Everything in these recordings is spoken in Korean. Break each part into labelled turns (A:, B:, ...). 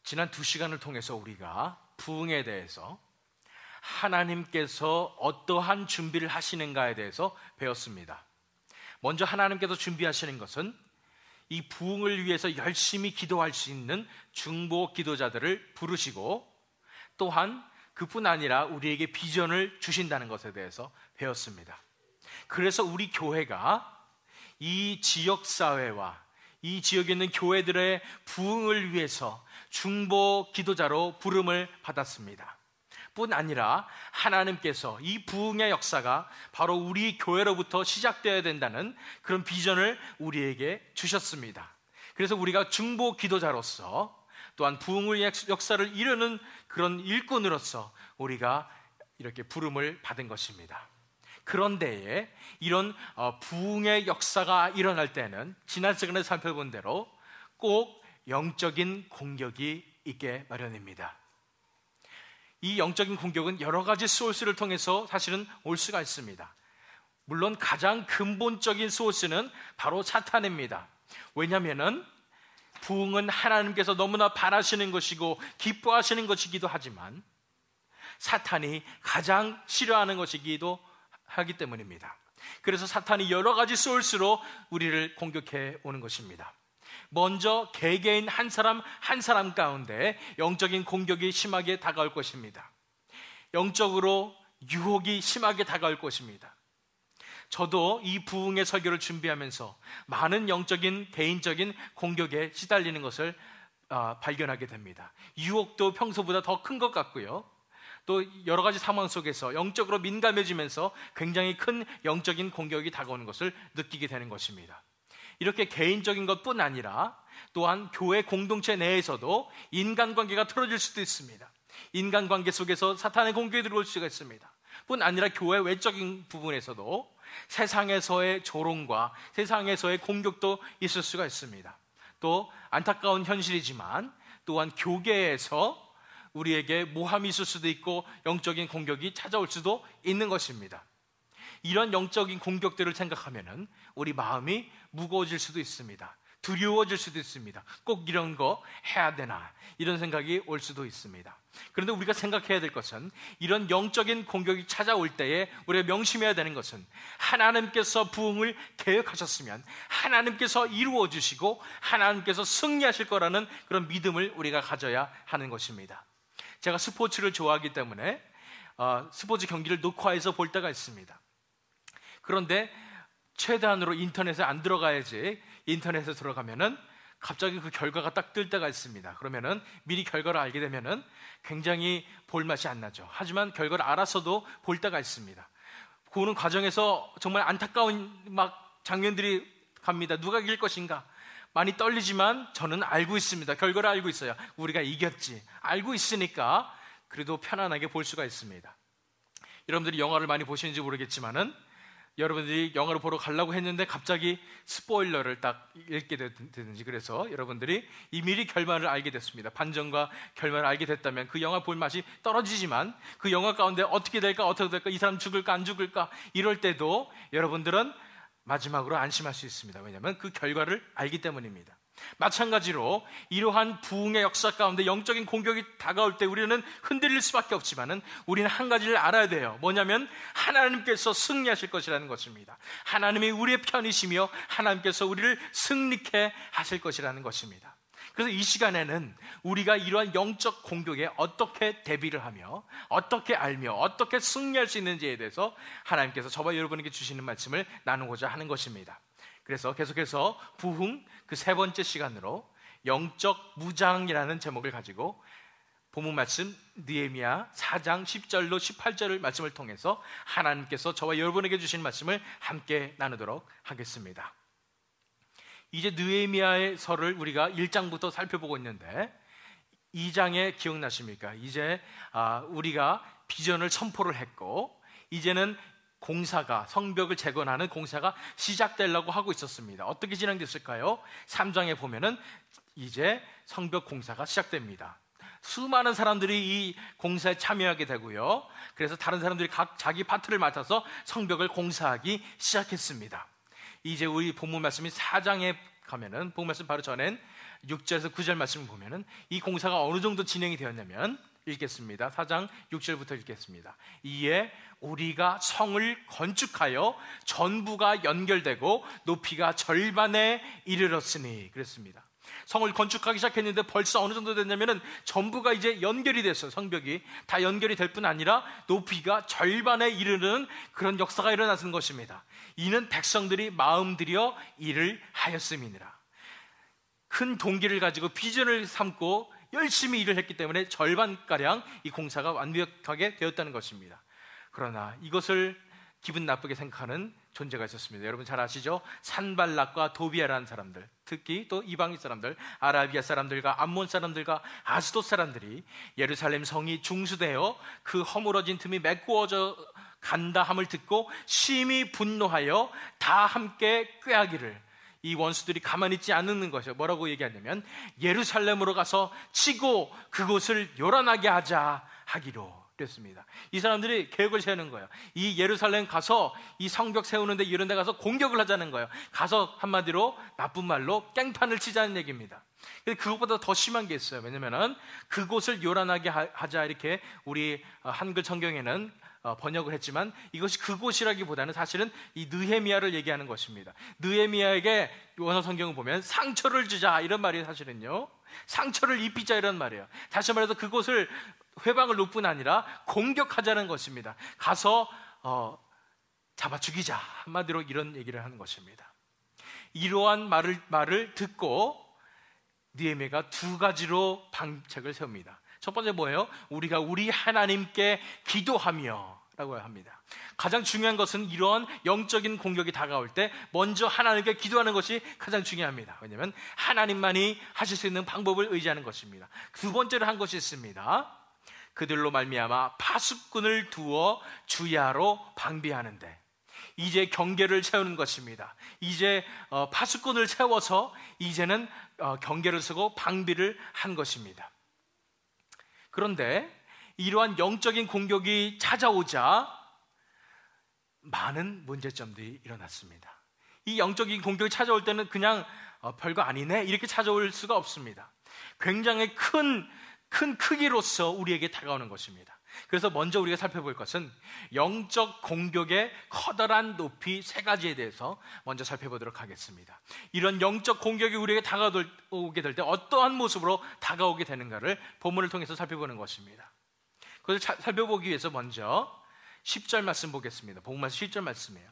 A: 지난 2시간을 통해서 우리가 부흥에 대해서 하나님께서 어떠한 준비를 하시는가에 대해서 배웠습니다. 먼저 하나님께서 준비하시는 것은 이 부흥을 위해서 열심히 기도할 수 있는 중보 기도자들을 부르시고, 또한 그뿐 아니라 우리에게 비전을 주신다는 것에 대해서 배웠습니다. 그래서 우리 교회가 이 지역사회와 이 지역에 있는 교회들의 부흥을 위해서 중보 기도자로 부름을 받았습니다. 뿐 아니라 하나님께서 이 부흥의 역사가 바로 우리 교회로부터 시작되어야 된다는 그런 비전을 우리에게 주셨습니다. 그래서 우리가 중보 기도자로서, 또한 부흥의 역사를 이루는 그런 일꾼으로서 우리가 이렇게 부름을 받은 것입니다. 그런데 이런 부흥의 역사가 일어날 때는 지난 시간에 살펴본 대로 꼭 영적인 공격이 있게 마련입니다. 이 영적인 공격은 여러 가지 소스를 통해서 사실은 올 수가 있습니다. 물론 가장 근본적인 소스는 바로 사탄입니다. 왜냐하면 부흥은 하나님께서 너무나 바라시는 것이고 기뻐하시는 것이기도 하지만 사탄이 가장 싫어하는 것이기도 하기 때문입니다. 그래서 사탄이 여러 가지 소스로 우리를 공격해 오는 것입니다. 먼저 개개인 한 사람 한 사람 가운데 영적인 공격이 심하게 다가올 것입니다. 영적으로 유혹이 심하게 다가올 것입니다. 저도 이 부흥의 설교를 준비하면서 많은 영적인 개인적인 공격에 시달리는 것을 발견하게 됩니다. 유혹도 평소보다 더 큰 것 같고요, 또 여러 가지 상황 속에서 영적으로 민감해지면서 굉장히 큰 영적인 공격이 다가오는 것을 느끼게 되는 것입니다. 이렇게 개인적인 것뿐 아니라 또한 교회 공동체 내에서도 인간관계가 틀어질 수도 있습니다. 인간관계 속에서 사탄의 공격이 들어올 수가 있습니다. 뿐 아니라 교회 외적인 부분에서도 세상에서의 조롱과 세상에서의 공격도 있을 수가 있습니다. 또 안타까운 현실이지만 또한 교계에서 우리에게 모함이 있을 수도 있고 영적인 공격이 찾아올 수도 있는 것입니다. 이런 영적인 공격들을 생각하면은 우리 마음이 무거워질 수도 있습니다. 두려워질 수도 있습니다. 꼭 이런 거 해야 되나, 이런 생각이 올 수도 있습니다. 그런데 우리가 생각해야 될 것은 이런 영적인 공격이 찾아올 때에 우리가 명심해야 되는 것은 하나님께서 부흥을 계획하셨으면 하나님께서 이루어 주시고 하나님께서 승리하실 거라는 그런 믿음을 우리가 가져야 하는 것입니다. 제가 스포츠를 좋아하기 때문에 스포츠 경기를 녹화해서 볼 때가 있습니다. 그런데 최대한으로 인터넷에 안 들어가야지, 인터넷에 들어가면은 갑자기 그 결과가 딱 뜰 때가 있습니다. 그러면은 미리 결과를 알게 되면은 굉장히 볼맛이 안 나죠. 하지만 결과를 알아서도 볼 때가 있습니다. 보는 과정에서 정말 안타까운 막 장면들이 갑니다. 누가 이길 것인가? 많이 떨리지만 저는 알고 있습니다. 결과를 알고 있어요. 우리가 이겼지. 알고 있으니까 그래도 편안하게 볼 수가 있습니다. 여러분들이 영화를 많이 보시는지 모르겠지만은 여러분들이 영화를 보러 가려고 했는데 갑자기 스포일러를 딱 읽게 되든지, 그래서 여러분들이 이 미리 결말을 알게 됐습니다. 반전과 결말을 알게 됐다면 그 영화 볼 맛이 떨어지지만 그 영화 가운데 어떻게 될까, 이 사람 죽을까 안 죽을까, 이럴 때도 여러분들은 마지막으로 안심할 수 있습니다. 왜냐하면 그 결과를 알기 때문입니다. 마찬가지로 이러한 부흥의 역사 가운데 영적인 공격이 다가올 때 우리는 흔들릴 수밖에 없지만은 우리는 한 가지를 알아야 돼요. 뭐냐면 하나님께서 승리하실 것이라는 것입니다. 하나님이 우리의 편이시며 하나님께서 우리를 승리케 하실 것이라는 것입니다. 그래서 이 시간에는 우리가 이러한 영적 공격에 어떻게 대비를 하며 어떻게 알며 어떻게 승리할 수 있는지에 대해서 하나님께서 저와 여러분에게 주시는 말씀을 나누고자 하는 것입니다. 그래서 계속해서 부흥 그 세 번째 시간으로 영적 무장이라는 제목을 가지고 본문 말씀 느헤미야 4장 10절로 18절을 말씀을 통해서 하나님께서 저와 여러분에게 주신 말씀을 함께 나누도록 하겠습니다. 이제 느헤미야의 서를 우리가 1장부터 살펴보고 있는데 2장에 기억나십니까? 이제 우리가 비전을 선포를 했고 이제는 공사가, 성벽을 재건하는 공사가 시작되려고 하고 있었습니다. 어떻게 진행됐을까요? 3장에 보면은 이제 성벽 공사가 시작됩니다. 수많은 사람들이 이 공사에 참여하게 되고요. 그래서 다른 사람들이 각 자기 파트를 맡아서 성벽을 공사하기 시작했습니다. 이제 우리 본문 말씀이 4장에 가면은 본문 말씀 바로 전엔 6절에서 9절 말씀을 보면은 이 공사가 어느 정도 진행이 되었냐면, 읽겠습니다. 4장 6절부터 읽겠습니다. 이에 우리가 성을 건축하여 전부가 연결되고 높이가 절반에 이르렀으니, 그랬습니다. 성을 건축하기 시작했는데 벌써 어느 정도 됐냐면은 전부가 이제 연결이 됐어요. 성벽이 다 연결이 될 뿐 아니라 높이가 절반에 이르는 그런 역사가 일어나는 것입니다. 이는 백성들이 마음 들여 일을 하였음이니라. 큰 동기를 가지고 비전을 삼고 열심히 일을 했기 때문에 절반가량 이 공사가 완벽하게 되었다는 것입니다. 그러나 이것을 기분 나쁘게 생각하는 존재가 있었습니다. 여러분 잘 아시죠? 산발락과 도비아라는 사람들, 특히 또 이방인 사람들, 아라비아 사람들과 암몬 사람들과 아스돗 사람들이 예루살렘 성이 중수되어 그 허물어진 틈이 메꾸어져 간다 함을 듣고 심히 분노하여 다 함께 꾀하기를, 이 원수들이 가만히 있지 않는 것이요. 뭐라고 얘기하냐면 예루살렘으로 가서 치고 그곳을 요란하게 하자 하기로 그랬습니다. 이 사람들이 계획을 세우는 거예요. 이 예루살렘 가서 이 성벽 세우는데 이런 데 가서 공격을 하자는 거예요. 가서 한마디로 나쁜 말로 깽판을 치자는 얘기입니다. 근데 그것보다 더 심한 게 있어요. 왜냐면은 그곳을 요란하게 하자, 이렇게 우리 한글 성경에는 번역을 했지만 이것이 그곳이라기보다는 사실은 이 느헤미야를 얘기하는 것입니다. 느헤미야에게 원어 성경을 보면 상처를 주자, 이런 말이 사실은요, 상처를 입히자, 이런 말이에요. 다시 말해서 그곳을 회방을 놓을 뿐 아니라 공격하자는 것입니다. 가서 잡아 죽이자, 한마디로 이런 얘기를 하는 것입니다. 이러한 말을 듣고 느헤미야가 두 가지로 방책을 세웁니다. 첫 번째 뭐예요? 우리가 우리 하나님께 기도하며 라고 합니다. 가장 중요한 것은 이러한 영적인 공격이 다가올 때 먼저 하나님께 기도하는 것이 가장 중요합니다. 왜냐하면 하나님만이 하실 수 있는 방법을 의지하는 것입니다. 두 번째로 한 것이 있습니다. 그들로 말미암아 파수꾼을 두어 주야로 방비하는데, 이제 경계를 세우는 것입니다. 이제 파수꾼을 세워서 이제는 경계를 서고 방비를 한 것입니다. 그런데 이러한 영적인 공격이 찾아오자 많은 문제점들이 일어났습니다. 이 영적인 공격이 찾아올 때는 그냥 별거 아니네 이렇게 찾아올 수가 없습니다. 굉장히 큰 크기로서 우리에게 다가오는 것입니다. 그래서 먼저 우리가 살펴볼 것은 영적 공격의 커다란 높이 세 가지에 대해서 먼저 살펴보도록 하겠습니다. 이런 영적 공격이 우리에게 다가오게 될 때 어떠한 모습으로 다가오게 되는가를 본문을 통해서 살펴보는 것입니다. 그것을 살펴보기 위해서 먼저 10절 말씀 보겠습니다. 복음서 10절 말씀이에요.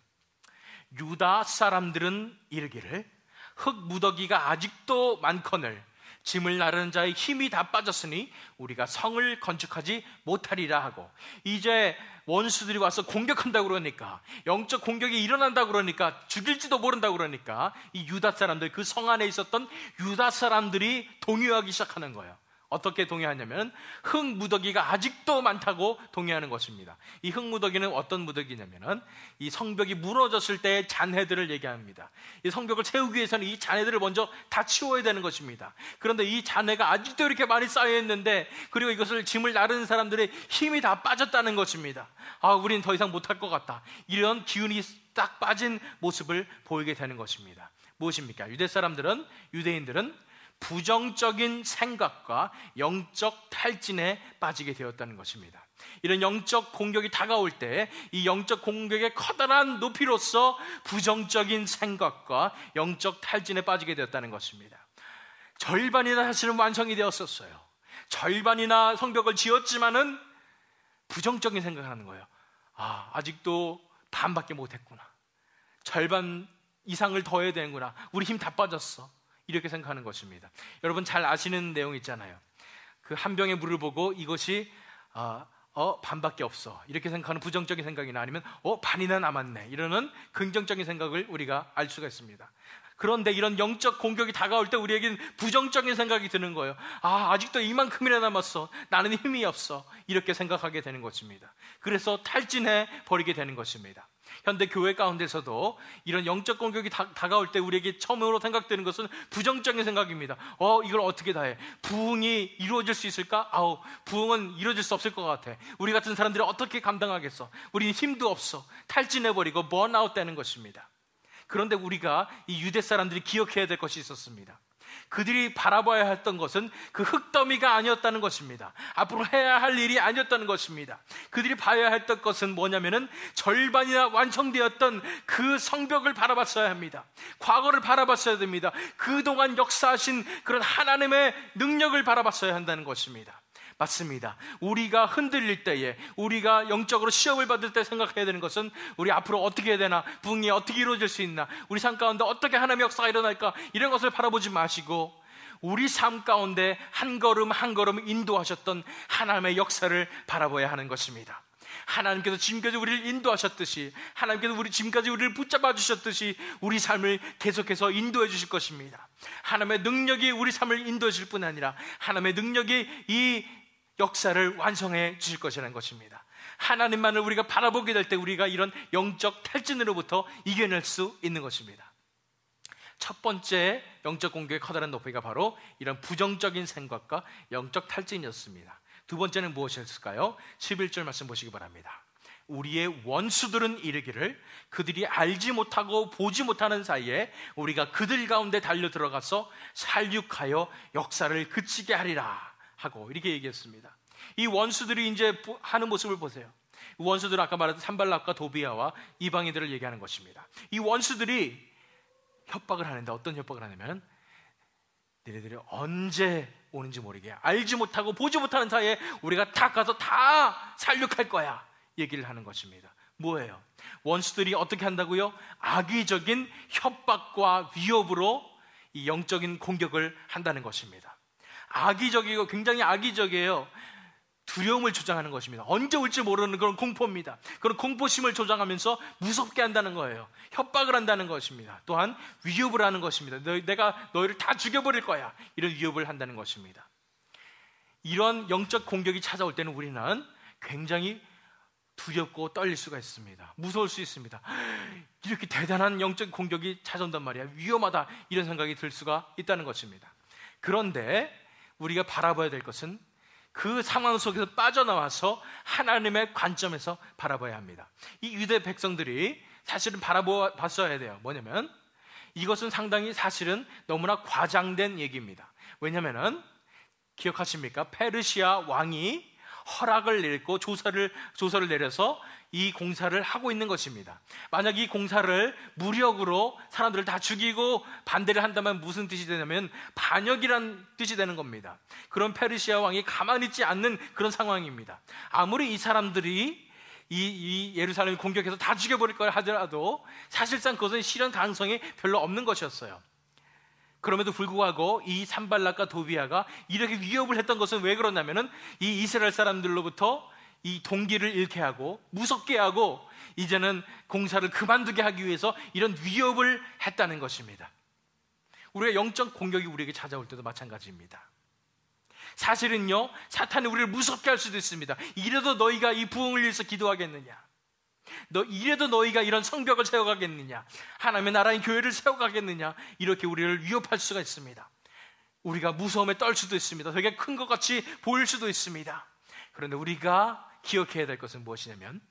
A: 유다 사람들은 이르기를 흙 무더기가 아직도 많거늘 짐을 나르는 자의 힘이 다 빠졌으니 우리가 성을 건축하지 못하리라 하고, 이제 원수들이 와서 공격한다고 그러니까, 영적 공격이 일어난다고 그러니까, 죽일지도 모른다고 그러니까 이 유다 사람들, 그 성 안에 있었던 유다 사람들이 동요하기 시작하는 거예요. 어떻게 동요하냐면 흙 무더기가 아직도 많다고 동요하는 것입니다. 이 흙 무더기는 어떤 무더기냐면은 이 성벽이 무너졌을 때의 잔해들을 얘기합니다. 이 성벽을 세우기 위해서는 이 잔해들을 먼저 다 치워야 되는 것입니다. 그런데 이 잔해가 아직도 이렇게 많이 쌓여 있는데, 그리고 이것을 짐을 나르는 사람들의 힘이 다 빠졌다는 것입니다. 우린 더 이상 못할 것 같다, 이런 기운이 딱 빠진 모습을 보이게 되는 것입니다. 무엇입니까? 유대인들은 부정적인 생각과 영적 탈진에 빠지게 되었다는 것입니다. 이런 영적 공격이 다가올 때 이 영적 공격의 커다란 높이로서 부정적인 생각과 영적 탈진에 빠지게 되었다는 것입니다. 절반이나 사실은 완성이 되었었어요. 절반이나 성벽을 지었지만은 부정적인 생각을 하는 거예요. 아직도 반밖에 못했구나, 절반 이상을 더 해야 되는구나, 우리 힘 다 빠졌어, 이렇게 생각하는 것입니다. 여러분 잘 아시는 내용 있잖아요. 그 한 병의 물을 보고 이것이 반밖에 없어, 이렇게 생각하는 부정적인 생각이나, 아니면 반이나 남았네, 이러는 긍정적인 생각을 우리가 알 수가 있습니다. 그런데 이런 영적 공격이 다가올 때 우리에게는 부정적인 생각이 드는 거예요. 아직도 이만큼이나 남았어, 나는 힘이 없어, 이렇게 생각하게 되는 것입니다. 그래서 탈진해 버리게 되는 것입니다. 현대 교회 가운데서도 이런 영적 공격이 다가올 때 우리에게 처음으로 생각되는 것은 부정적인 생각입니다. 이걸 어떻게 다 해? 부흥이 이루어질 수 있을까? 부흥은 이루어질 수 없을 것 같아. 우리 같은 사람들이 어떻게 감당하겠어? 우리는 힘도 없어. 탈진해버리고 번아웃 되는 것입니다. 그런데 우리가 이 유대 사람들이 기억해야 될 것이 있었습니다. 그들이 바라봐야 했던 것은 그 흙더미가 아니었다는 것입니다. 앞으로 해야 할 일이 아니었다는 것입니다. 그들이 봐야 했던 것은 뭐냐면은 절반이나 완성되었던 그 성벽을 바라봤어야 합니다. 과거를 바라봤어야 됩니다. 그동안 역사하신 그런 하나님의 능력을 바라봤어야 한다는 것입니다. 맞습니다. 우리가 흔들릴 때에, 우리가 영적으로 시험을 받을 때 생각해야 되는 것은 우리 앞으로 어떻게 해야 되나, 부흥이 어떻게 이루어질 수 있나, 우리 삶 가운데 어떻게 하나님의 역사가 일어날까, 이런 것을 바라보지 마시고 우리 삶 가운데 한 걸음 한 걸음 인도하셨던 하나님의 역사를 바라봐야 하는 것입니다. 하나님께서 지금까지 우리를 인도하셨듯이, 하나님께서 지금까지 우리를 붙잡아 주셨듯이 우리 삶을 계속해서 인도해 주실 것입니다. 하나님의 능력이 우리 삶을 인도해 주실 뿐 아니라 하나님의 능력이 이 역사를 완성해 주실 것이라는 것입니다. 하나님만을 우리가 바라보게 될 때 우리가 이런 영적 탈진으로부터 이겨낼 수 있는 것입니다. 첫 번째 영적 공격의 커다란 높이가 바로 이런 부정적인 생각과 영적 탈진이었습니다. 두 번째는 무엇이었을까요? 11절 말씀 보시기 바랍니다. 우리의 원수들은 이르기를 그들이 알지 못하고 보지 못하는 사이에 우리가 그들 가운데 달려 들어가서 살육하여 역사를 그치게 하리라 하고 이렇게 얘기했습니다. 이 원수들이 이제 하는 모습을 보세요. 원수들은 아까 말했던 산발락과 도비아와 이방인들을 얘기하는 것입니다. 이 원수들이 협박을 하는데 어떤 협박을 하냐면 너희들이 언제 오는지 모르게 알지 못하고 보지 못하는 사이에 우리가 다 가서 다 살육할 거야 얘기를 하는 것입니다. 뭐예요? 원수들이 어떻게 한다고요? 악의적인 협박과 위협으로 이 영적인 공격을 한다는 것입니다. 악의적이고 굉장히 악의적이에요. 두려움을 조장하는 것입니다. 언제 올지 모르는 그런 공포입니다. 그런 공포심을 조장하면서 무섭게 한다는 거예요. 협박을 한다는 것입니다. 또한 위협을 하는 것입니다. 내가 너희를 다 죽여버릴 거야, 이런 위협을 한다는 것입니다. 이런 영적 공격이 찾아올 때는 우리는 굉장히 두렵고 떨릴 수가 있습니다. 무서울 수 있습니다. 이렇게 대단한 영적 공격이 찾아온단 말이야, 위험하다, 이런 생각이 들 수가 있다는 것입니다. 그런데 우리가 바라봐야 될 것은 그 상황 속에서 빠져나와서 하나님의 관점에서 바라봐야 합니다. 이 유대 백성들이 사실은 바라봤어야 돼요. 뭐냐면 이것은 상당히 사실은 너무나 과장된 얘기입니다. 왜냐하면 기억하십니까? 페르시아 왕이 허락을 내리고 조서를 내려서 이 공사를 하고 있는 것입니다. 만약 이 공사를 무력으로 사람들을 다 죽이고 반대를 한다면 무슨 뜻이 되냐면 반역이란 뜻이 되는 겁니다. 그런 페르시아 왕이 가만히 있지 않는 그런 상황입니다. 아무리 이 사람들이 이 예루살렘을 공격해서 다 죽여버릴 걸 하더라도 사실상 그것은 실현 가능성이 별로 없는 것이었어요. 그럼에도 불구하고 이 산발락과 도비아가 이렇게 위협을 했던 것은 왜 그러냐면은 이 이스라엘 사람들로부터 이 동기를 잃게 하고 무섭게 하고 이제는 공사를 그만두게 하기 위해서 이런 위협을 했다는 것입니다. 우리가 영적 공격이 우리에게 찾아올 때도 마찬가지입니다. 사실은요, 사탄이 우리를 무섭게 할 수도 있습니다. 이래도 너희가 이 부흥을 위해서 기도하겠느냐, 이래도 너희가 이런 성벽을 세워가겠느냐, 하나님의 나라인 교회를 세워가겠느냐, 이렇게 우리를 위협할 수가 있습니다. 우리가 무서움에 떨 수도 있습니다. 되게 큰 것 같이 보일 수도 있습니다. 그런데 우리가 기억해야 될 것은 무엇이냐면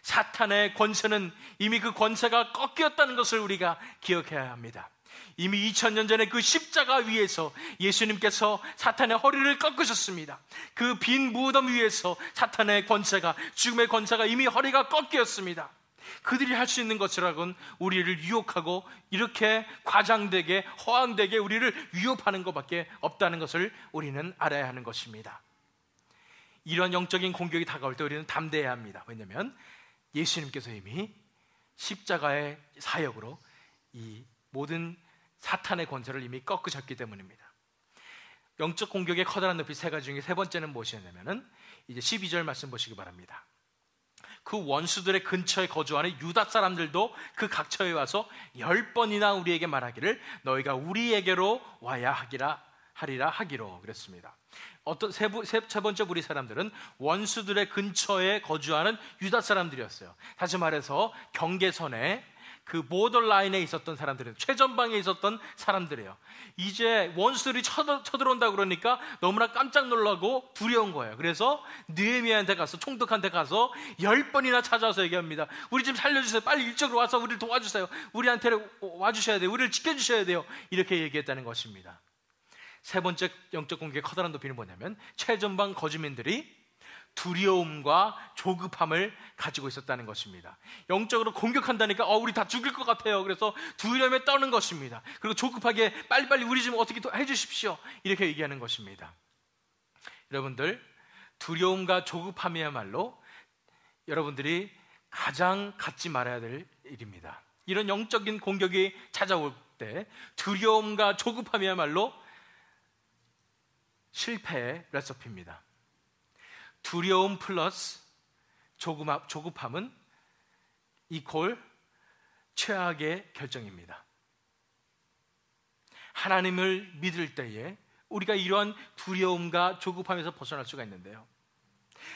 A: 사탄의 권세는 이미 그 권세가 꺾였다는 것을 우리가 기억해야 합니다. 이미 2000년 전에 그 십자가 위에서 예수님께서 사탄의 허리를 꺾으셨습니다. 그 빈 무덤 위에서 사탄의 권세가, 죽음의 권세가 이미 허리가 꺾였습니다. 그들이 할 수 있는 것이라고는 우리를 유혹하고 이렇게 과장되게 허황되게 우리를 위협하는 것밖에 없다는 것을 우리는 알아야 하는 것입니다. 이런 영적인 공격이 다가올 때 우리는 담대해야 합니다. 왜냐하면 예수님께서 이미 십자가의 사역으로 이 모든 사탄의 권세를 이미 꺾으셨기 때문입니다. 영적 공격의 커다란 높이 세 가지 중에 세 번째는 무엇이냐면 이제 12절 말씀 보시기 바랍니다. 그 원수들의 근처에 거주하는 유다 사람들도 그 각처에 와서 10번이나 우리에게 말하기를 너희가 우리에게로 와야 하리라 하기로 그랬습니다. 어떤 세 번째 무리 사람들은 원수들의 근처에 거주하는 유다 사람들이었어요. 다시 말해서 경계선에 그 보더라인에 있었던 사람들이에요. 최전방에 있었던 사람들이에요. 이제 원수들이 쳐들어온다 그러니까 너무나 깜짝 놀라고 두려운 거예요. 그래서 느헤미야한테 가서, 총독한테 가서 10번이나 찾아와서 얘기합니다. 우리 좀 살려주세요. 빨리 이쪽으로 와서 우리를 도와주세요. 우리한테 와주셔야 돼요. 우리를 지켜주셔야 돼요. 이렇게 얘기했다는 것입니다. 세 번째 영적 공격의 커다란 도피는 뭐냐면 최전방 거주민들이 두려움과 조급함을 가지고 있었다는 것입니다. 영적으로 공격한다니까 우리 다 죽을 것 같아요. 그래서 두려움에 떠는 것입니다. 그리고 조급하게 빨리빨리 우리 좀 어떻게 해주십시오, 이렇게 얘기하는 것입니다. 여러분들, 두려움과 조급함이야말로 여러분들이 가장 갖지 말아야 될 일입니다. 이런 영적인 공격이 찾아올 때 두려움과 조급함이야말로 실패의 레시피입니다. 두려움 플러스 조급함은 이퀄 최악의 결정입니다. 하나님을 믿을 때에 우리가 이러한 두려움과 조급함에서 벗어날 수가 있는데요.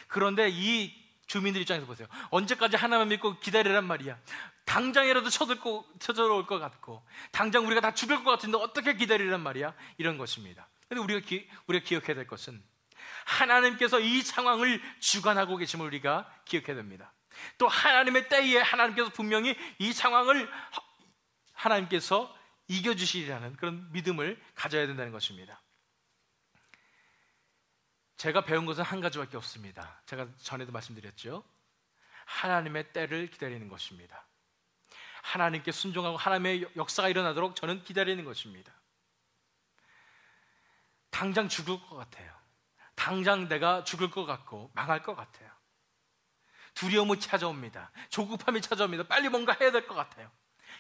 A: 그런데 이 주민들 입장에서 보세요. 언제까지 하나님을 믿고 기다리란 말이야. 당장이라도 쳐들어올 것 같고 당장 우리가 다 죽을 것 같은데 어떻게 기다리란 말이야. 이런 것입니다. 그런데 우리가 기억해야 될 것은 하나님께서 이 상황을 주관하고 계심을 우리가 기억해야 됩니다. 또 하나님의 때에 하나님께서 분명히 이 상황을 하나님께서 이겨주시리라는 그런 믿음을 가져야 된다는 것입니다. 제가 배운 것은 한 가지밖에 없습니다. 제가 전에도 말씀드렸죠. 하나님의 때를 기다리는 것입니다. 하나님께 순종하고 하나님의 역사가 일어나도록 저는 기다리는 것입니다. 당장 죽을 것 같아요. 당장 내가 죽을 것 같고 망할 것 같아요. 두려움이 찾아옵니다. 조급함이 찾아옵니다. 빨리 뭔가 해야 될 것 같아요.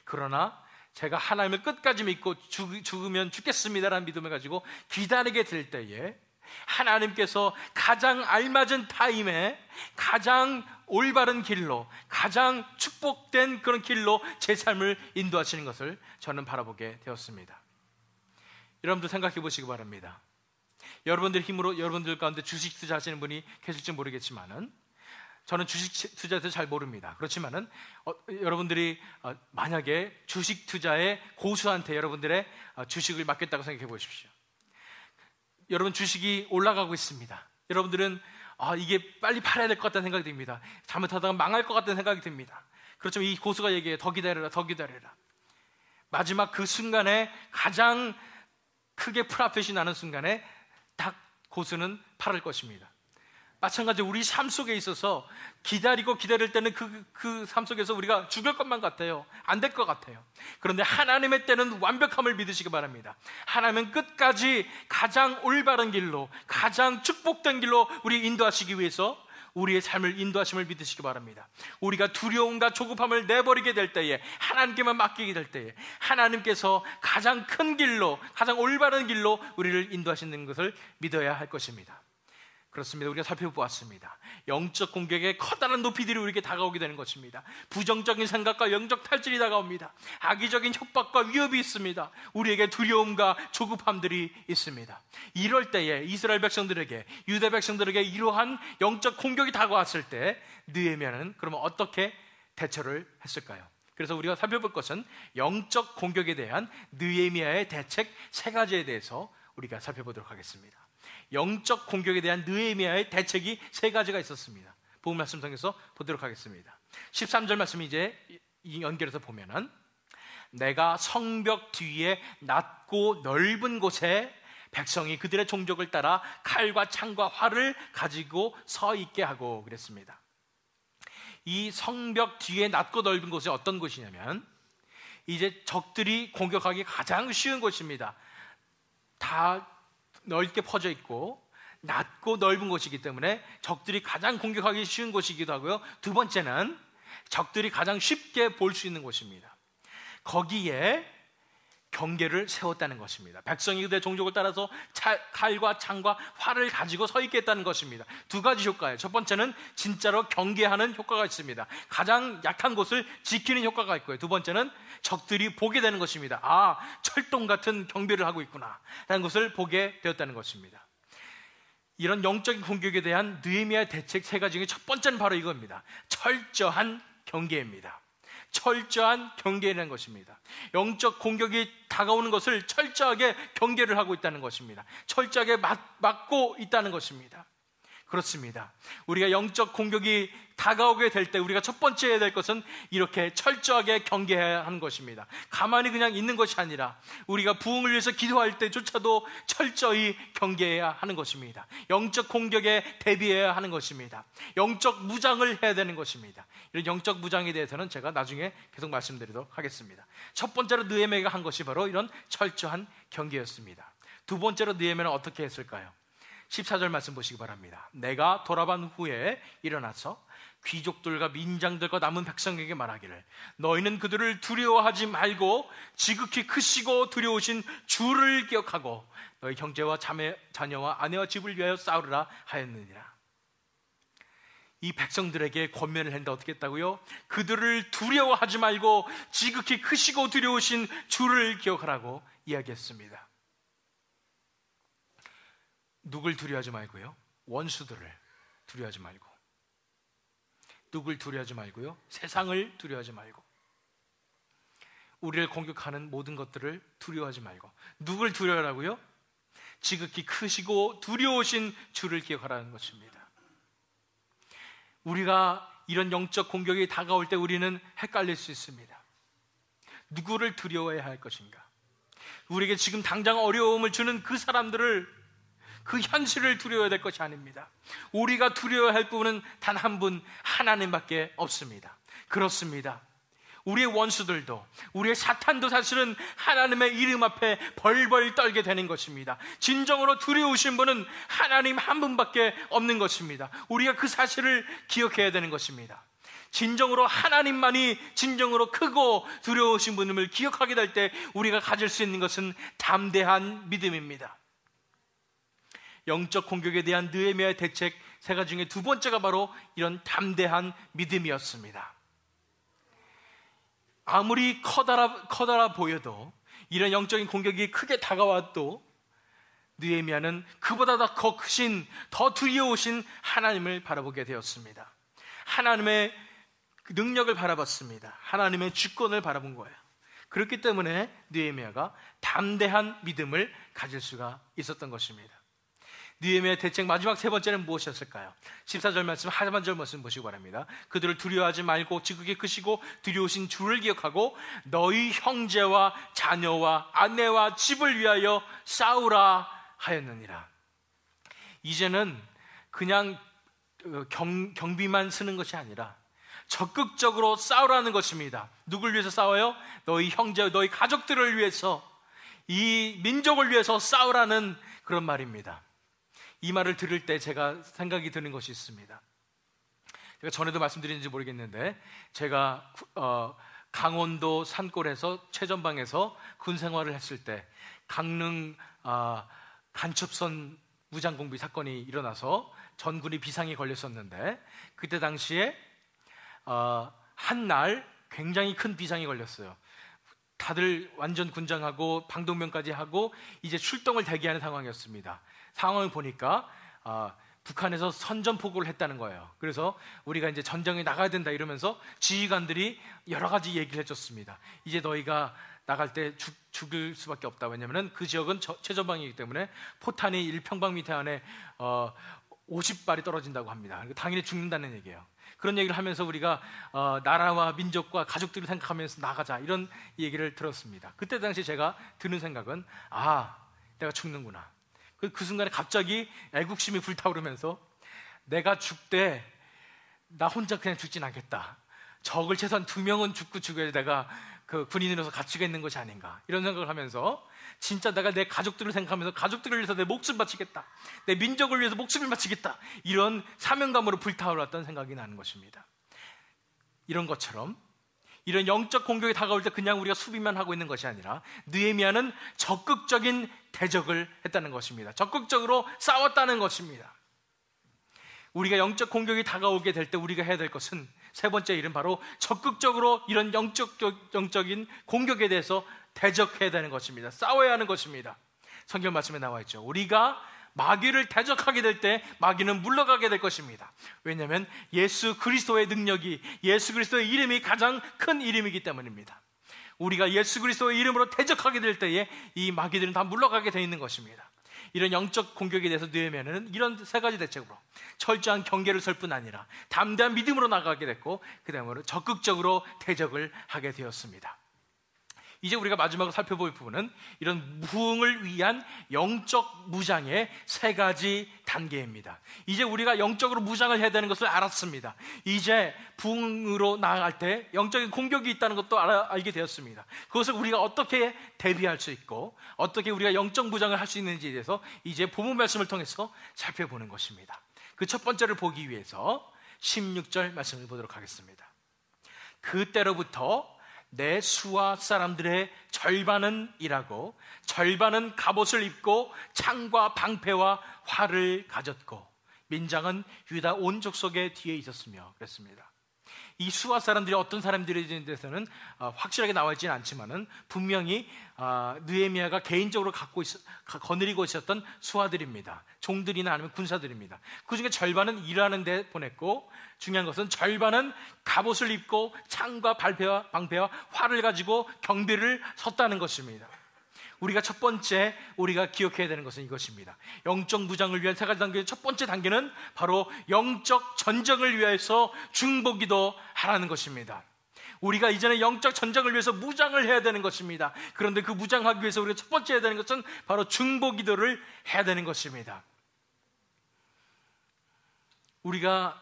A: 그러나 제가 하나님을 끝까지 믿고 죽으면 죽겠습니다라는 믿음을 가지고 기다리게 될 때에 하나님께서 가장 알맞은 타임에 가장 올바른 길로, 가장 축복된 그런 길로 제 삶을 인도하시는 것을 저는 바라보게 되었습니다. 여러분도 생각해 보시기 바랍니다. 여러분들 힘으로 여러분들 가운데 주식 투자하시는 분이 계실지 모르겠지만은 저는 주식 투자에 대해서 잘 모릅니다. 그렇지만은 여러분들이 만약에 주식 투자의 고수한테 여러분들의 주식을 맡겼다고 생각해 보십시오. 여러분 주식이 올라가고 있습니다. 여러분들은 이게 빨리 팔아야 될 것 같다는 생각이 듭니다. 잘못하다가 망할 것 같다는 생각이 듭니다. 그렇지만 이 고수가 얘기해요. 더 기다려라, 더 기다려라. 마지막 그 순간에 가장 크게 프라핏이 나는 순간에 딱 고수는 팔을 것입니다. 마찬가지로 우리 삶 속에 있어서 기다리고 기다릴 때는 그 삶 속에서 우리가 죽을 것만 같아요. 안 될 것 같아요. 그런데 하나님의 때는 완벽함을 믿으시기 바랍니다. 하나님은 끝까지 가장 올바른 길로, 가장 축복된 길로 우리 인도하시기 위해서 우리의 삶을 인도하심을 믿으시기 바랍니다. 우리가 두려움과 조급함을 내버리게 될 때에, 하나님께만 맡기게 될 때에 하나님께서 가장 큰 길로, 가장 올바른 길로 우리를 인도하시는 것을 믿어야 할 것입니다. 그렇습니다. 우리가 살펴보았습니다. 영적 공격의 커다란 높이들이 우리에게 다가오게 되는 것입니다. 부정적인 생각과 영적 탈진이 다가옵니다. 악의적인 협박과 위협이 있습니다. 우리에게 두려움과 조급함들이 있습니다. 이럴 때에 이스라엘 백성들에게, 유대 백성들에게 이러한 영적 공격이 다가왔을 때 느헤미야는 그러면 어떻게 대처를 했을까요? 그래서 우리가 살펴볼 것은 영적 공격에 대한 느헤미야의 대책 세 가지에 대해서 우리가 살펴보도록 하겠습니다. 영적 공격에 대한 느헤미야의 대책이 세 가지가 있었습니다. 복음 말씀 통해서 보도록 하겠습니다. 13절 말씀 이제 연결해서 보면은 내가 성벽 뒤에 낮고 넓은 곳에 백성이 그들의 종족을 따라 칼과 창과 활을 가지고 서 있게 하고 그랬습니다. 이 성벽 뒤에 낮고 넓은 곳이 어떤 곳이냐면 이제 적들이 공격하기 가장 쉬운 곳입니다. 다 넓게 퍼져 있고 낮고 넓은 곳이기 때문에 적들이 가장 공격하기 쉬운 곳이기도 하고요. 두 번째는 적들이 가장 쉽게 볼 수 있는 곳입니다. 거기에 경계를 세웠다는 것입니다. 백성이 그들의 종족을 따라서 칼과 창과 활을 가지고 서 있게 했다는 것입니다. 두 가지 효과예요. 첫 번째는 진짜로 경계하는 효과가 있습니다. 가장 약한 곳을 지키는 효과가 있고요. 두 번째는 적들이 보게 되는 것입니다. 철동 같은 경비를 하고 있구나 라는 것을 보게 되었다는 것입니다. 이런 영적인 공격에 대한 느헤미야의 대책 세 가지 중에 첫 번째는 바로 이겁니다. 철저한 경계입니다. 철저한 경계라는 것입니다. 영적 공격이 다가오는 것을 철저하게 경계를 하고 있다는 것입니다. 철저하게 막고 있다는 것입니다. 그렇습니다. 우리가 영적 공격이 다가오게 될 때 우리가 첫 번째 해야 될 것은 이렇게 철저하게 경계해야 하는 것입니다. 가만히 그냥 있는 것이 아니라 우리가 부흥을 위해서 기도할 때조차도 철저히 경계해야 하는 것입니다. 영적 공격에 대비해야 하는 것입니다. 영적 무장을 해야 되는 것입니다. 이런 영적 무장에 대해서는 제가 나중에 계속 말씀드리도록 하겠습니다. 첫 번째로 느헤미야가 한 것이 바로 이런 철저한 경계였습니다. 두 번째로 느헤미야는 어떻게 했을까요? 14절 말씀 보시기 바랍니다. 내가 돌아간 후에 일어나서 귀족들과 민장들과 남은 백성에게 말하기를 너희는 그들을 두려워하지 말고 지극히 크시고 두려우신 주를 기억하고 너희 형제와 자녀와 아내와 집을 위하여 싸우리라 하였느니라. 이 백성들에게 권면을 했는데 어떻게 했다고요? 그들을 두려워하지 말고 지극히 크시고 두려우신 주를 기억하라고 이야기했습니다. 누굴 두려워하지 말고요? 원수들을 두려워하지 말고. 누굴 두려워하지 말고요? 세상을 두려워하지 말고. 우리를 공격하는 모든 것들을 두려워하지 말고. 누굴 두려워하라고요? 지극히 크시고 두려우신 주를 기억하라는 것입니다. 우리가 이런 영적 공격이 다가올 때 우리는 헷갈릴 수 있습니다. 누구를 두려워해야 할 것인가? 우리에게 지금 당장 어려움을 주는 그 사람들을, 그 현실을 두려워해야 될 것이 아닙니다. 우리가 두려워할 부분은 단 한 분, 하나님밖에 없습니다. 그렇습니다. 우리의 원수들도, 우리의 사탄도 사실은 하나님의 이름 앞에 벌벌 떨게 되는 것입니다. 진정으로 두려우신 분은 하나님 한 분밖에 없는 것입니다. 우리가 그 사실을 기억해야 되는 것입니다. 진정으로 하나님만이 진정으로 크고 두려우신 분임을 기억하게 될 때 우리가 가질 수 있는 것은 담대한 믿음입니다. 영적 공격에 대한 느헤미야의 대책 세 가지 중에 두 번째가 바로 이런 담대한 믿음이었습니다. 아무리 커다라 보여도, 이런 영적인 공격이 크게 다가와도 느헤미야는 그보다 더 크신, 더 두려우신 하나님을 바라보게 되었습니다. 하나님의 능력을 바라봤습니다. 하나님의 주권을 바라본 거예요. 그렇기 때문에 느헤미야가 담대한 믿음을 가질 수가 있었던 것입니다. 느헤미야의 대책 마지막 세 번째는 무엇이었을까요? 14절 말씀 하반절 말씀 보시기 바랍니다. 그들을 두려워하지 말고 지극히 크시고 두려우신 주를 기억하고 너희 형제와 자녀와 아내와 집을 위하여 싸우라 하였느니라. 이제는 그냥 경비만 쓰는 것이 아니라 적극적으로 싸우라는 것입니다. 누굴 위해서 싸워요? 너희 형제, 너희 가족들을 위해서, 이 민족을 위해서 싸우라는 그런 말입니다. 이 말을 들을 때 제가 생각이 드는 것이 있습니다. 제가 전에도 말씀드렸는지 모르겠는데, 제가 강원도 산골에서 최전방에서 군 생활을 했을 때 강릉 간첩선 무장공비 사건이 일어나서 전군이 비상이 걸렸었는데, 그때 당시에 한 날 굉장히 큰 비상이 걸렸어요. 다들 완전 군장하고 방독면까지 하고 이제 출동을 대기하는 상황이었습니다. 상황을 보니까 북한에서 선전포고를 했다는 거예요. 그래서 우리가 이제 전장에 나가야 된다 이러면서 지휘관들이 여러 가지 얘기를 해줬습니다. 이제 너희가 나갈 때 죽을 수밖에 없다. 왜냐하면 그 지역은 최전방이기 때문에 포탄이 1평방미터 안에 50발이 떨어진다고 합니다. 당연히 죽는다는 얘기예요. 그런 얘기를 하면서 우리가 나라와 민족과 가족들을 생각하면서 나가자, 이런 얘기를 들었습니다. 그때 당시 제가 드는 생각은, 내가 죽는구나. 그 순간에 갑자기 애국심이 불타오르면서 내가 죽되 나 혼자 그냥 죽진 않겠다. 적을 최소한 2명은 죽어야 내가 그 군인으로서 가치가 있는 것이 아닌가, 이런 생각을 하면서 진짜 내가 내 가족들을 생각하면서 가족들을 위해서 내 목숨 바치겠다, 내 민족을 위해서 목숨을 바치겠다, 이런 사명감으로 불타올랐던 생각이 나는 것입니다. 이런 것처럼 이런 영적 공격이 다가올 때 그냥 우리가 수비만 하고 있는 것이 아니라 느헤미야는 적극적인 대적을 했다는 것입니다. 적극적으로 싸웠다는 것입니다. 우리가 영적 공격이 다가오게 될 때 우리가 해야 될 것은, 세 번째 일은 바로 적극적으로 이런 영적인 공격에 대해서 대적해야 되는 것입니다. 싸워야 하는 것입니다. 성경 말씀에 나와 있죠. 우리가 마귀를 대적하게 될 때 마귀는 물러가게 될 것입니다. 왜냐하면 예수 그리스도의 능력이, 예수 그리스도의 이름이 가장 큰 이름이기 때문입니다. 우리가 예수 그리스도의 이름으로 대적하게 될 때에 이 마귀들은 다 물러가게 되어 있는 것입니다. 이런 영적 공격에 대해서 느헤미야는 이런 세 가지 대책으로 철저한 경계를 설 뿐 아니라 담대한 믿음으로 나가게 됐고, 그 다음으로 적극적으로 대적을 하게 되었습니다. 이제 우리가 마지막으로 살펴볼 부분은 이런 부흥을 위한 영적 무장의 세 가지 단계입니다. 이제 우리가 영적으로 무장을 해야 되는 것을 알았습니다. 이제 부흥으로 나아갈 때 영적인 공격이 있다는 것도 알게 되었습니다. 그것을 우리가 어떻게 대비할 수 있고 어떻게 우리가 영적 무장을 할 수 있는지에 대해서 이제 본문 말씀을 통해서 살펴보는 것입니다. 그 첫 번째를 보기 위해서 16절 말씀을 보도록 하겠습니다. 그때로부터 내 수하 사람들의 절반은 일하고 절반은 갑옷을 입고 창과 방패와 활을 가졌고 민장은 유다 온 족속의 뒤에 있었으며 그랬습니다. 이 수하 사람들이 어떤 사람들에 대해서는 확실하게 나와 있지는 않지만은 분명히 느헤미야가 개인적으로 거느리고 있었던 수하들입니다. 종들이나 아니면 군사들입니다. 그 중에 절반은 일하는 데 보냈고, 중요한 것은 절반은 갑옷을 입고 창과 방패와 활을 가지고 경비를 섰다는 것입니다. 우리가 첫 번째 우리가 기억해야 되는 것은 이것입니다. 영적 무장을 위한 세 가지 단계, 첫 번째 단계는 바로 영적 전쟁을 위해서 중보기도 하라는 것입니다. 우리가 이제는 영적 전쟁을 위해서 무장을 해야 되는 것입니다. 그런데 그 무장하기 위해서 우리가 첫 번째 해야 되는 것은 바로 중보기도를 해야 되는 것입니다. 우리가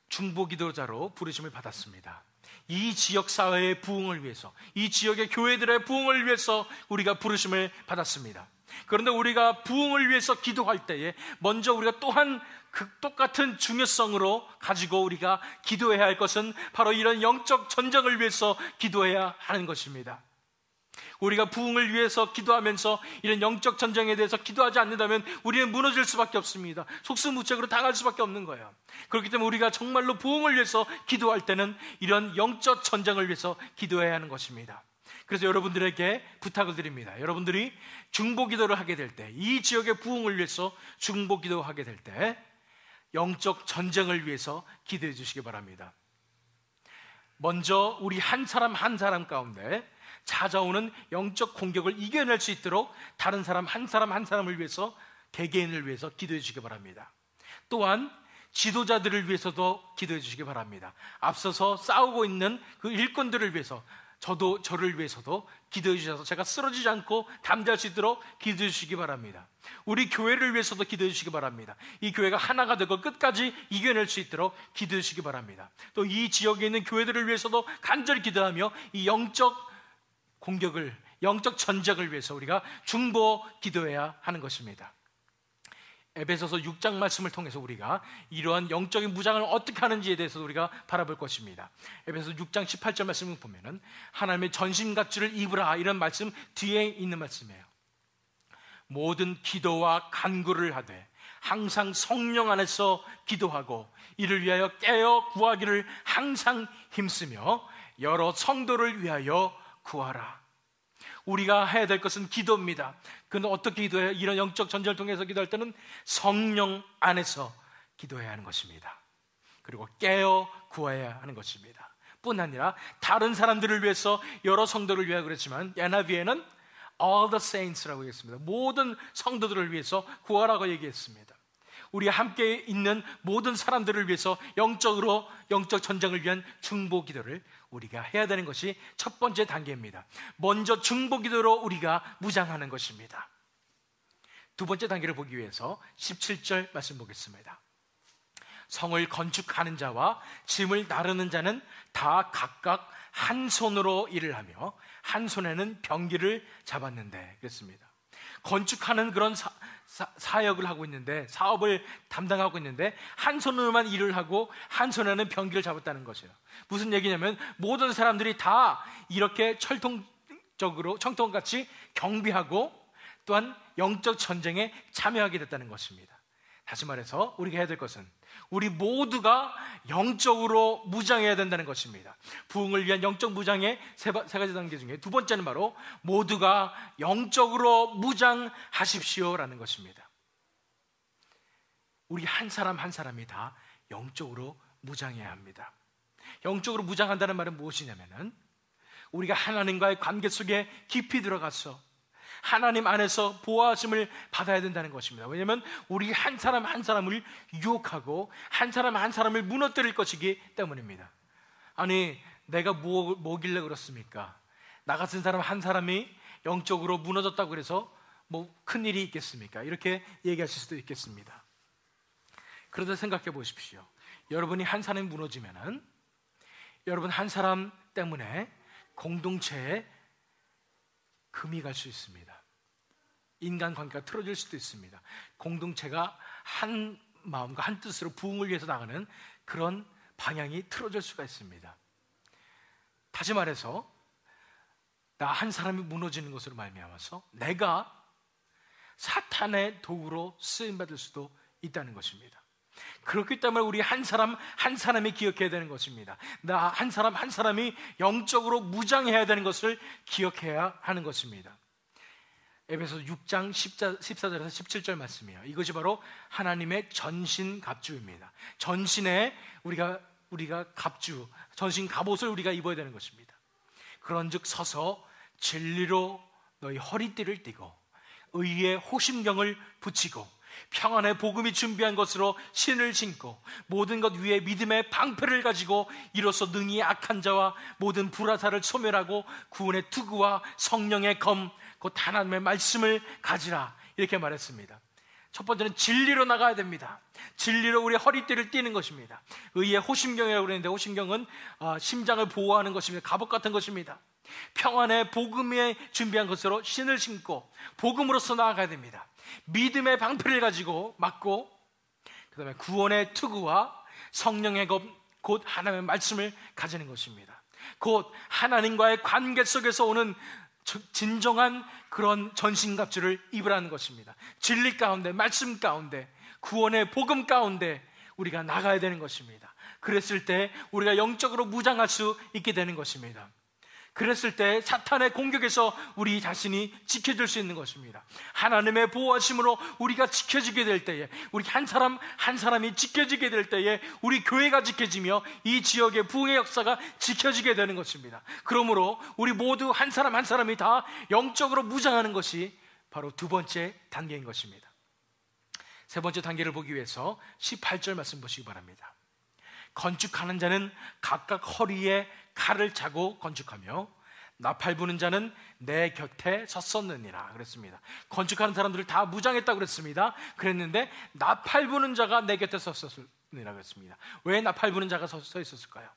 A: 중보기도자로 부르심을 받았습니다. 이 지역 사회의 부흥을 위해서, 이 지역의 교회들의 부흥을 위해서 우리가 부르심을 받았습니다. 그런데 우리가 부흥을 위해서 기도할 때에 먼저 우리가 또한 그 똑같은 중요성으로 가지고 우리가 기도해야 할 것은 바로 이런 영적 전쟁을 위해서 기도해야 하는 것입니다. 우리가 부흥을 위해서 기도하면서 이런 영적 전쟁에 대해서 기도하지 않는다면 우리는 무너질 수밖에 없습니다. 속수무책으로 당할 수밖에 없는 거예요. 그렇기 때문에 우리가 정말로 부흥을 위해서 기도할 때는 이런 영적 전쟁을 위해서 기도해야 하는 것입니다. 그래서 여러분들에게 부탁을 드립니다. 여러분들이 중보기도를 하게 될 때, 이 지역의 부흥을 위해서 중보기도하게 될 때 영적 전쟁을 위해서 기도해 주시기 바랍니다. 먼저 우리 한 사람 한 사람 가운데 찾아오는 영적 공격을 이겨낼 수 있도록 다른 사람 한 사람을 위해서, 개개인을 위해서 기도해 주시기 바랍니다. 또한 지도자들을 위해서도 기도해 주시기 바랍니다. 앞서서 싸우고 있는 그 일꾼들을 위해서, 저를 위해서도 기도해 주셔서 제가 쓰러지지 않고 담대할 수 있도록 기도해 주시기 바랍니다. 우리 교회를 위해서도 기도해 주시기 바랍니다. 이 교회가 하나가 되고 끝까지 이겨낼 수 있도록 기도해 주시기 바랍니다. 또 이 지역에 있는 교회들을 위해서도 간절히 기도하며 이 영적 공격을, 영적 전쟁을 위해서 우리가 중보 기도해야 하는 것입니다. 에베소서 6장 말씀을 통해서 우리가 이러한 영적인 무장을 어떻게 하는지에 대해서 우리가 바라볼 것입니다. 에베소서 6장 18절 말씀을 보면은 하나님의 전신갑주를 입으라, 이런 말씀 뒤에 있는 말씀이에요. 모든 기도와 간구를 하되 항상 성령 안에서 기도하고 이를 위하여 깨어 구하기를 항상 힘쓰며 여러 성도를 위하여 구하라. 우리가 해야 될 것은 기도입니다. 그는 어떻게 기도해요? 이런 영적 전쟁을 통해서 기도할 때는 성령 안에서 기도해야 하는 것입니다. 그리고 깨어 구해야 하는 것입니다. 뿐 아니라 다른 사람들을 위해서, 여러 성도를 위하여 그랬지만 NIV에는 all the saints라고 얘기했습니다. 모든 성도들을 위해서 구하라고 얘기했습니다. 우리 함께 있는 모든 사람들을 위해서 영적 전쟁을 위한 중보 기도를 우리가 해야 되는 것이 첫 번째 단계입니다. 먼저 중보 기도로 우리가 무장하는 것입니다. 두 번째 단계를 보기 위해서 17절 말씀 보겠습니다. 성을 건축하는 자와 짐을 나르는 자는 다 각각 한 손으로 일을 하며 한 손에는 병기를 잡았는데, 그랬습니다. 건축하는 그런 사역을 하고 있는데, 사업을 담당하고 있는데 한 손으로만 일을 하고 한 손에는 병기를 잡았다는 것이에요. 무슨 얘기냐면 모든 사람들이 다 이렇게 청통같이 경비하고 또한 영적 전쟁에 참여하게 됐다는 것입니다. 다시 말해서 우리가 해야 될 것은 우리 모두가 영적으로 무장해야 된다는 것입니다. 부흥을 위한 영적 무장의 세 가지 단계 중에 두 번째는 바로 모두가 영적으로 무장하십시오라는 것입니다. 우리 한 사람 한 사람이 다 영적으로 무장해야 합니다. 영적으로 무장한다는 말은 무엇이냐면은 우리가 하나님과의 관계 속에 깊이 들어가서 하나님 안에서 보호하심을 받아야 된다는 것입니다. 왜냐하면 우리 한 사람 한 사람을 유혹하고 한 사람 한 사람을 무너뜨릴 것이기 때문입니다. 아니, 내가 뭐길래 그렇습니까? 나 같은 사람 한 사람이 영적으로 무너졌다고 그래서 뭐 큰일이 있겠습니까? 이렇게 얘기하실 수도 있겠습니다. 그러다 생각해 보십시오. 여러분이 한 사람이 무너지면은 여러분 한 사람 때문에 공동체에 금이 갈 수 있습니다. 인간관계가 틀어질 수도 있습니다. 공동체가 한 마음과 한 뜻으로 부흥을 위해서 나가는 그런 방향이 틀어질 수가 있습니다. 다시 말해서 나 한 사람이 무너지는 것으로 말미암아서 내가 사탄의 도구로 쓰임받을 수도 있다는 것입니다. 그렇기 때문에 우리 한 사람 한 사람이 기억해야 되는 것입니다. 나 한 사람 한 사람이 영적으로 무장해야 되는 것을 기억해야 하는 것입니다. 에베소서 6장 14절에서 17절 말씀이에요. 이것이 바로 하나님의 전신갑주입니다. 전신에 우리가 갑주, 전신 갑옷을 우리가 입어야 되는 것입니다. 그런즉 서서 진리로 너희 허리띠를 띠고 의의 호심경을 붙이고 평안의 복음이 준비한 것으로 신을 신고 모든 것 위에 믿음의 방패를 가지고 이로써 능히 악한 자와 모든 불화살을 소멸하고 구원의 투구와 성령의 검 곧 하나님의 말씀을 가지라, 이렇게 말했습니다. 첫 번째는 진리로 나가야 됩니다. 진리로 우리 허리띠를 띠는 것입니다. 의의 호심경이라고 그랬는데 호심경은 심장을 보호하는 것입니다. 갑옷 같은 것입니다. 평안의 복음에 준비한 것으로 신을 신고 복음으로서 나아가야 됩니다. 믿음의 방패를 가지고 맞고, 그 다음에 구원의 투구와 성령의 검 곧 하나님의 말씀을 가지는 것입니다. 곧 하나님과의 관계 속에서 오는 진정한 그런 전신갑주를 입으라는 것입니다. 진리 가운데, 말씀 가운데, 구원의 복음 가운데 우리가 나가야 되는 것입니다. 그랬을 때 우리가 영적으로 무장할 수 있게 되는 것입니다. 그랬을 때 사탄의 공격에서 우리 자신이 지켜질 수 있는 것입니다. 하나님의 보호하심으로 우리가 지켜지게 될 때에, 우리 한 사람 한 사람이 지켜지게 될 때에 우리 교회가 지켜지며 이 지역의 부흥의 역사가 지켜지게 되는 것입니다. 그러므로 우리 모두 한 사람 한 사람이 다 영적으로 무장하는 것이 바로 두 번째 단계인 것입니다. 세 번째 단계를 보기 위해서 18절 말씀 보시기 바랍니다. 건축하는 자는 각각 허리에 칼을 차고 건축하며 나팔 부는 자는 내 곁에 섰었느니라 그랬습니다. 건축하는 사람들을 다 무장했다고 그랬습니다. 그랬는데 나팔 부는 자가 내 곁에 섰었느니라 그랬습니다. 왜 나팔 부는 자가 서 있었을까요?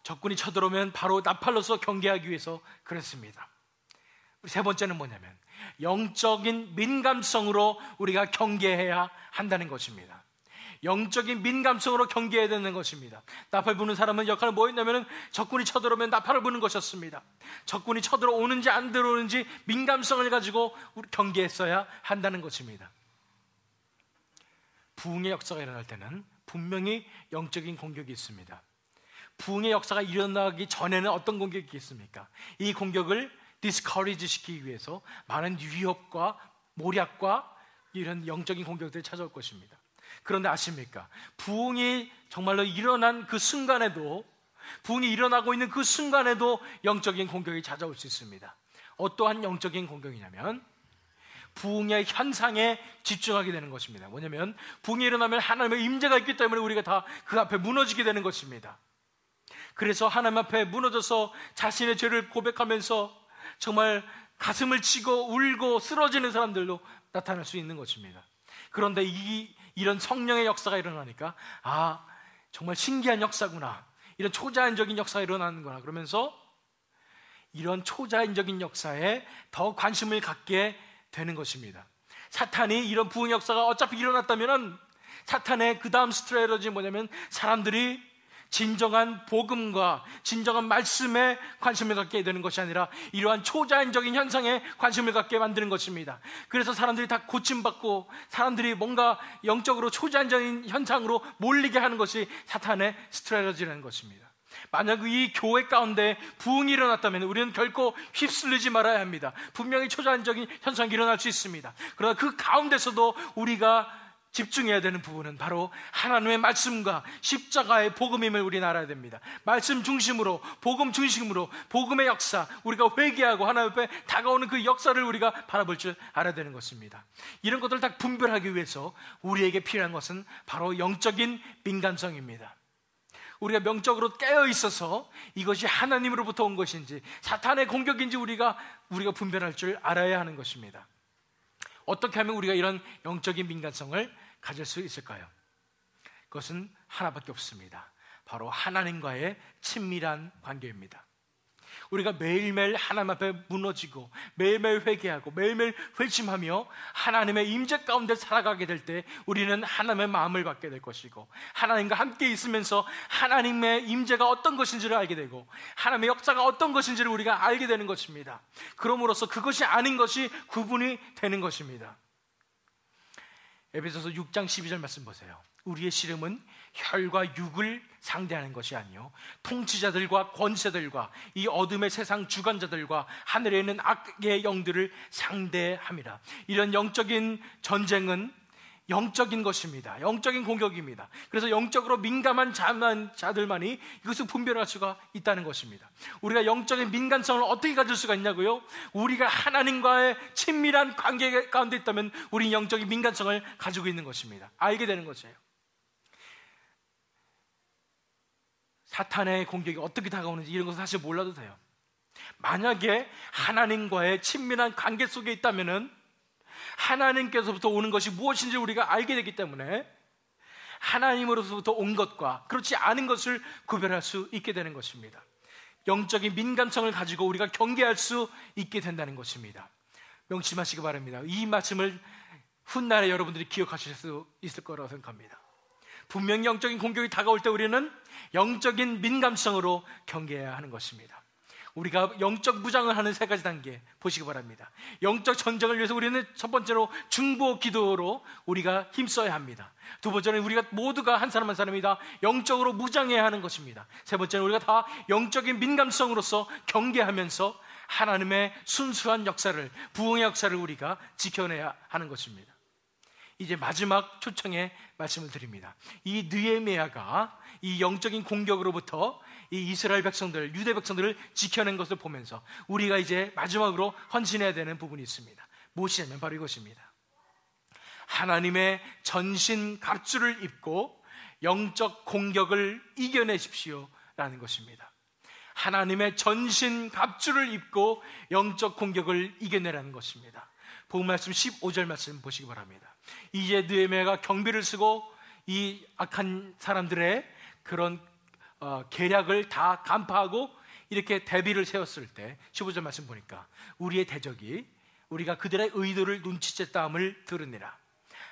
A: 적군이 쳐들어오면 바로 나팔로서 경계하기 위해서 그랬습니다. 세 번째는 뭐냐면 영적인 민감성으로 우리가 경계해야 한다는 것입니다. 영적인 민감성으로 경계해야 되는 것입니다. 나팔 부는 사람은 역할은 뭐였냐면 적군이 쳐들어오면 나팔을 부는 것이었습니다. 적군이 쳐들어오는지 안 들어오는지 민감성을 가지고 경계했어야 한다는 것입니다. 부흥의 역사가 일어날 때는 분명히 영적인 공격이 있습니다. 부흥의 역사가 일어나기 전에는 어떤 공격이 있겠습니까? 이 공격을 디스커리지 시키기 위해서 많은 위협과 모략과 이런 영적인 공격들이 찾아올 것입니다. 그런데 아십니까? 부흥이 정말로 일어난 그 순간에도, 부흥이 일어나고 있는 그 순간에도 영적인 공격이 찾아올 수 있습니다. 어떠한 영적인 공격이냐면 부흥의 현상에 집중하게 되는 것입니다. 뭐냐면 부흥이 일어나면 하나님의 임재가 있기 때문에 우리가 다 그 앞에 무너지게 되는 것입니다. 그래서 하나님 앞에 무너져서 자신의 죄를 고백하면서 정말 가슴을 치고 울고 쓰러지는 사람들로 나타날 수 있는 것입니다. 그런데 이런 성령의 역사가 일어나니까 정말 신기한 역사구나, 이런 초자연적인 역사가 일어나는구나 그러면서 이런 초자연적인 역사에 더 관심을 갖게 되는 것입니다. 사탄이 이런 부흥 역사가 어차피 일어났다면 사탄의 그 다음 스트래터지는 뭐냐면 사람들이 진정한 복음과 진정한 말씀에 관심을 갖게 되는 것이 아니라 이러한 초자연적인 현상에 관심을 갖게 만드는 것입니다. 그래서 사람들이 다 고침받고 사람들이 뭔가 영적으로 초자연적인 현상으로 몰리게 하는 것이 사탄의 스트래터지라는 것입니다. 만약 이 교회 가운데 부흥이 일어났다면 우리는 결코 휩쓸리지 말아야 합니다. 분명히 초자연적인 현상이 일어날 수 있습니다. 그러나 그 가운데서도 우리가 집중해야 되는 부분은 바로 하나님의 말씀과 십자가의 복음임을 우리는 알아야 됩니다. 말씀 중심으로, 복음 중심으로, 복음의 역사, 우리가 회개하고 하나님 앞에 다가오는 그 역사를 우리가 바라볼 줄 알아야 되는 것입니다. 이런 것들을 다 분별하기 위해서 우리에게 필요한 것은 바로 영적인 민감성입니다. 우리가 영적으로 깨어 있어서 이것이 하나님으로부터 온 것인지 사탄의 공격인지 우리가 분별할 줄 알아야 하는 것입니다. 어떻게 하면 우리가 이런 영적인 민감성을 가질 수 있을까요? 그것은 하나밖에 없습니다. 바로 하나님과의 친밀한 관계입니다. 우리가 매일매일 하나님 앞에 무너지고 매일매일 회개하고 매일매일 회심하며 하나님의 임재 가운데 살아가게 될 때 우리는 하나님의 마음을 받게 될 것이고, 하나님과 함께 있으면서 하나님의 임재가 어떤 것인지를 알게 되고 하나님의 역사가 어떤 것인지를 우리가 알게 되는 것입니다. 그럼으로써 그것이 아닌 것이 구분이 되는 것입니다. 에베소서 6장 12절 말씀 보세요. 우리의 씨름은 혈과 육을 상대하는 것이 아니요 통치자들과 권세들과 이 어둠의 세상 주관자들과 하늘에 있는 악의 영들을 상대함이라. 이런 영적인 전쟁은 영적인 것입니다. 영적인 공격입니다. 그래서 영적으로 민감한 자들만이 이것을 분별할 수가 있다는 것입니다. 우리가 영적인 민감성을 어떻게 가질 수가 있냐고요? 우리가 하나님과의 친밀한 관계 가운데 있다면 우리는 영적인 민감성을 가지고 있는 것입니다. 알게 되는 것이에요. 사탄의 공격이 어떻게 다가오는지 이런 것은 사실 몰라도 돼요. 만약에 하나님과의 친밀한 관계 속에 있다면은 하나님께서부터 오는 것이 무엇인지 우리가 알게 되기 때문에 하나님으로부터 온 것과 그렇지 않은 것을 구별할 수 있게 되는 것입니다. 영적인 민감성을 가지고 우리가 경계할 수 있게 된다는 것입니다. 명심하시기 바랍니다. 이 말씀을 훗날에 여러분들이 기억하실 수 있을 거라고 생각합니다. 분명히 영적인 공격이 다가올 때 우리는 영적인 민감성으로 경계해야 하는 것입니다. 우리가 영적 무장을 하는 세 가지 단계 보시기 바랍니다. 영적 전쟁을 위해서 우리는 첫 번째로 중보 기도로 우리가 힘써야 합니다. 두 번째는 우리가 모두가 한 사람 한 사람이 다 영적으로 무장해야 하는 것입니다. 세 번째는 우리가 다 영적인 민감성으로서 경계하면서 하나님의 순수한 역사를, 부흥의 역사를 우리가 지켜내야 하는 것입니다. 이제 마지막 초청의 말씀을 드립니다. 이 느헤미야가 이 영적인 공격으로부터 이 이스라엘 백성들, 유대 백성들을 지켜낸 것을 보면서 우리가 이제 마지막으로 헌신해야 되는 부분이 있습니다. 무엇이냐면 바로 이것입니다. 하나님의 전신 갑주를 입고 영적 공격을 이겨내십시오 라는 것입니다. 하나님의 전신 갑주를 입고 영적 공격을 이겨내라는 것입니다. 본 말씀 15절 말씀 보시기 바랍니다. 이제 느헤미야가 경비를 쓰고 이 악한 사람들의 그런 계략을 다 간파하고 이렇게 대비를 세웠을 때 15절 말씀 보니까 우리의 대적이 우리가 그들의 의도를 눈치챘다함을 들으니라.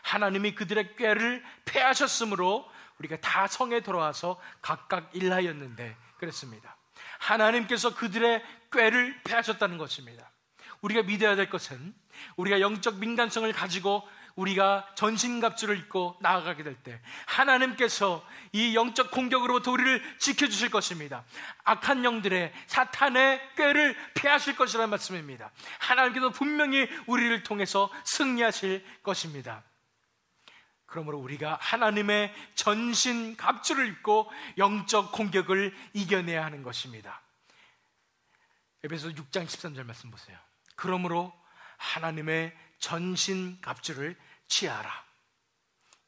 A: 하나님이 그들의 꾀를 패하셨으므로 우리가 다 성에 돌아와서 각각 일하였는데 그랬습니다. 하나님께서 그들의 꾀를 패하셨다는 것입니다. 우리가 믿어야 될 것은 우리가 영적 민감성을 가지고 우리가 전신갑주를 입고 나아가게 될 때 하나님께서 이 영적 공격으로부터 우리를 지켜주실 것입니다. 악한 영들의 사탄의 꾀를 피하실 것이라는 말씀입니다. 하나님께서 분명히 우리를 통해서 승리하실 것입니다. 그러므로 우리가 하나님의 전신갑주를 입고 영적 공격을 이겨내야 하는 것입니다. 에베소서 6장 13절 말씀 보세요. 그러므로 하나님의 전신갑주를 취하라.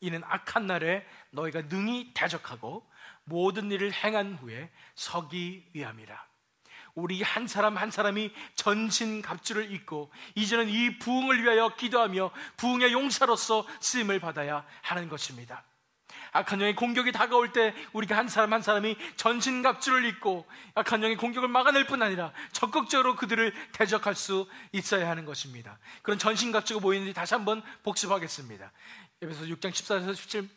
A: 이는 악한 날에 너희가 능히 대적하고 모든 일을 행한 후에 서기 위함이라. 우리 한 사람 한 사람이 전신갑주를 입고 이제는 이 부흥을 위하여 기도하며 부흥의 용사로서 쓰임을 받아야 하는 것입니다. 악한 영의 공격이 다가올 때 우리가 한 사람 한 사람이 전신갑주를 입고 악한 영의 공격을 막아낼 뿐 아니라 적극적으로 그들을 대적할 수 있어야 하는 것입니다. 그런 전신갑주가 뭐였는지 다시 한번 복습하겠습니다. 에베소서 6장 14절에서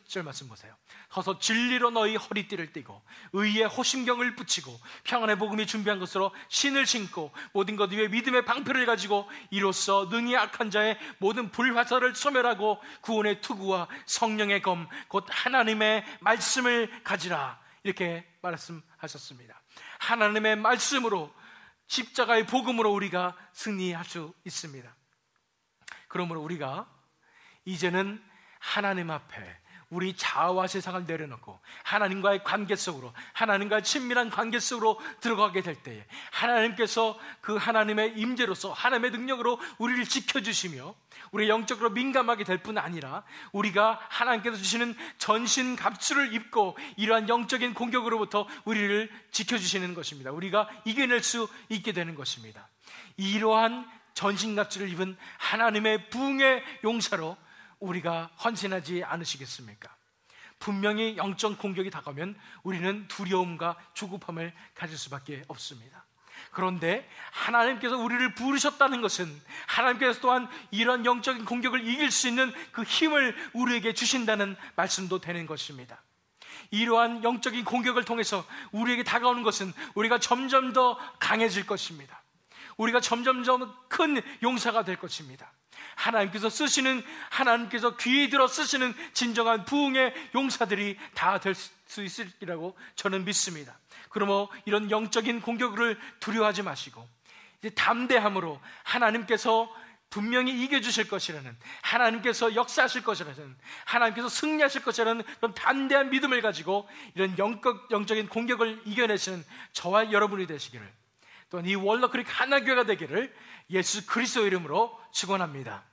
A: 17절 말씀 보세요. 서서 진리로 너희 허리띠를 띠고 의의 호심경을 붙이고 평안의 복음이 준비한 것으로 신을 신고 모든 것 위에 믿음의 방패를 가지고 이로써 능히 악한 자의 모든 불화살을 소멸하고 구원의 투구와 성령의 검 곧 하나님의 말씀을 가지라. 이렇게 말씀하셨습니다. 하나님의 말씀으로 십자가의 복음으로 우리가 승리할 수 있습니다. 그러므로 우리가 이제는 하나님 앞에 우리 자아와 세상을 내려놓고 하나님과의 관계 속으로, 하나님과의 친밀한 관계 속으로 들어가게 될 때에 하나님께서 그 하나님의 임재로서 하나님의 능력으로 우리를 지켜주시며 우리 영적으로 민감하게 될 뿐 아니라 우리가 하나님께서 주시는 전신갑주를 입고 이러한 영적인 공격으로부터 우리를 지켜주시는 것입니다. 우리가 이겨낼 수 있게 되는 것입니다. 이러한 전신갑주를 입은 하나님의 부흥의 용사로 우리가 헌신하지 않으시겠습니까? 분명히 영적 공격이 다가오면 우리는 두려움과 조급함을 가질 수밖에 없습니다. 그런데 하나님께서 우리를 부르셨다는 것은 하나님께서 또한 이런 영적인 공격을 이길 수 있는 그 힘을 우리에게 주신다는 말씀도 되는 것입니다. 이러한 영적인 공격을 통해서 우리에게 다가오는 것은 우리가 점점 더 강해질 것입니다. 우리가 점점 더 큰 용사가 될 것입니다. 하나님께서 귀에 들어 쓰시는 진정한 부흥의 용사들이 다 될 수 있으리라고 저는 믿습니다. 그러므로 이런 영적인 공격을 두려워하지 마시고 이제 담대함으로 하나님께서 분명히 이겨주실 것이라는, 하나님께서 역사하실 것이라는, 하나님께서 승리하실 것이라는 그런 담대한 믿음을 가지고 이런 영적인 공격을 이겨내시는 저와 여러분이 되시기를, 또한 이 월너크릭 하나교회가 되기를 예수 그리스도 이름으로 축원합니다.